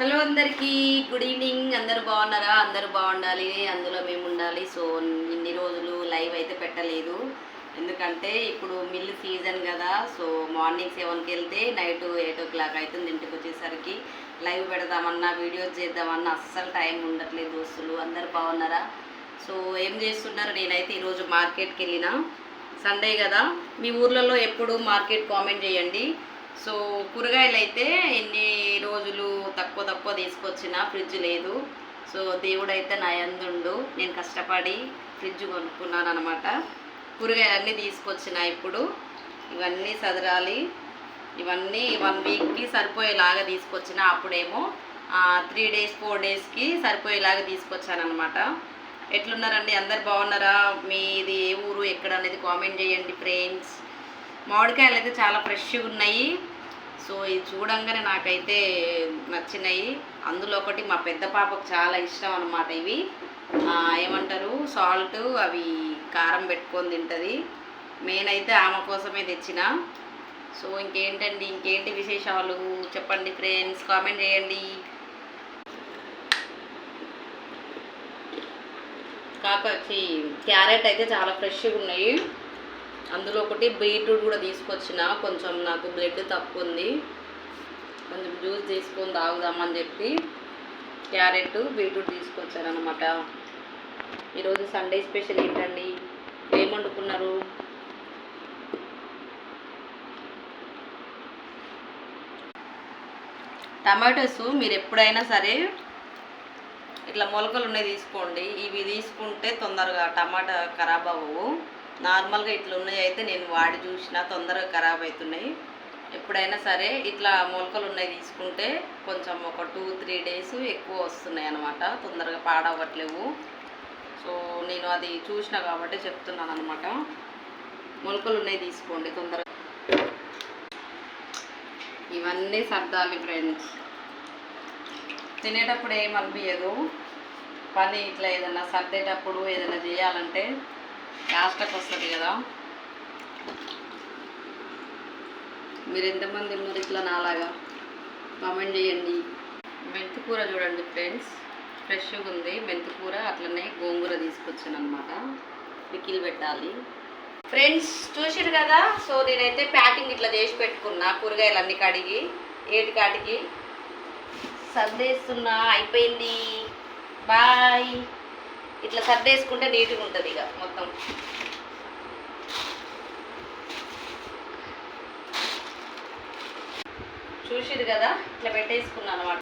Hello అందరికీ good evening. అందరూ బాగున్నారా? అందరూ బాగుండాలి, అందులో మేము ఉండాలి. సో ఇన్ని రోజులు లైవ్ అయితే పెట్టలేదు, ఎందుకంటే ఇప్పుడు మిల్ సీజన్ కదా. సో మార్నింగ్ 7కి వెళ్తే నైట్ 8 o'clock అవుతుంది ఇంటికి వచ్చేసరికి. లైవ్ పెడదామన్నా వీడియోస్ చేద్దామన్నా అస్సలు టైం ఉండట్లేదు. దోస్తులు అందరూ బాగున్నారా? సో ఏం చేస్తున్నారు? నేనైతే ఈరోజు మార్కెట్కి వెళ్ళిన, సండే కదా. మీ ఊర్లలో ఎప్పుడు మార్కెట్ కామెంట్ చేయండి. సో కూరగాయలు అయితే ఎన్ని రోజులు తక్కువ తీసుకొచ్చిన ఫ్రిడ్జ్ లేదు. సో దేవుడైతే నా యందుండు, నేను కష్టపడి ఫ్రిడ్జ్ కొనుక్కున్నాను అనమాట. కూరగాయలన్నీ తీసుకొచ్చిన. ఇప్పుడు ఇవన్నీ సదరాలి, ఇవన్నీ 1 వీక్కి సరిపోయేలాగా తీసుకొచ్చిన. అప్పుడేమో 3 days 4 daysకి సరిపోయేలాగా తీసుకొచ్చాను అనమాట. ఎట్లున్నారండి? అందరు బాగున్నారా? మీది ఏ ఊరు, ఎక్కడ అనేది కామెంట్ చేయండి ఫ్రెండ్స్. మామిడికాయలు అయితే చాలా ఫ్రెష్గా ఉన్నాయి. సో ఇది చూడంగానే నాకైతే నచ్చినాయి. అందులో ఒకటి మా పెద్ద పాపకు చాలా ఇష్టం అనమాట. ఇవి ఏమంటారు, సాల్ట్, అవి కారం పెట్టుకొని తింటుంది. నేనైతే ఆమె కోసమే తెచ్చిన. సో ఇంకేంటి విశేషాలు చెప్పండి ఫ్రెండ్స్, కామెంట్ చేయండి. కాకొచ్చి క్యారెట్ అయితే చాలా ఫ్రెష్గా ఉన్నాయి. అందులో ఒకటి బీట్రూట్ కూడా తీసుకొచ్చిన. కొంచెం నాకు బ్లడ్ తక్కువ ఉంది, కొంచెం జ్యూస్ తీసుకొని తాగుదామని చెప్పి క్యారెట్ బీట్రూట్ తీసుకొచ్చాను అనమాట. ఈరోజు సండే స్పెషల్ ఏంటండి? ఏం వండుకున్నారు? టమాటోస్ మీరు ఎప్పుడైనా సరే ఇట్లా మొలకలు ఉన్నాయి తీసుకోండి. ఇవి తీసుకుంటే తొందరగా టమాటా ఖరాబ్ అవ్వవు. నార్మల్గా ఇట్లా ఉన్నాయి అయితే నేను వాడి చూసిన, తొందరగా ఖరాబ్ అవుతున్నాయి. ఎప్పుడైనా సరే ఇట్లా మొలకలు ఉన్నాయి తీసుకుంటే కొంచెం ఒక 2-3 days ఎక్కువ వస్తున్నాయి అన్నమాట, తొందరగా పాడవట్లేవు. సో నేను అది చూసిన కాబట్టి చెప్తున్నాను అనమాట. మొలకలు ఉన్నాయి తీసుకోండి తొందరగా. ఇవన్నీ సర్దాలి ఫ్రెండ్స్. తినేటప్పుడు ఏం అనిపించదు, పని ఇట్లా ఏదైనా సర్దేటప్పుడు ఏదైనా చేయాలంటే లాస్ట్కి వస్తుంది కదా. మీరు ఎంతమంది ఉన్నారు ఇట్లా నాలాగా? కామెంట్ చేయండి. మెంతికూర చూడండి ఫ్రెండ్స్, ఫ్రెష్గా ఉంది మెంతికూర. అట్లనే గోంగూర తీసుకొచ్చాను అనమాట, పికిల్ పెట్టాలి. ఫ్రెండ్స్ చూసిరు కదా. సో నేనైతే ప్యాకింగ్ ఇట్లా చేసి పెట్టుకున్నా, కూరగాయలన్నీ కడిగి 8 కాటికి సర్దేస్తున్నా. అయిపోయింది, బాయ్. ఇట్లా సర్దేసుకుంటే నీట్గా ఉంటుంది ఇక మొత్తం. చూసిరు కదా, ఇట్లా పెట్టేసుకున్నాను అనమాట.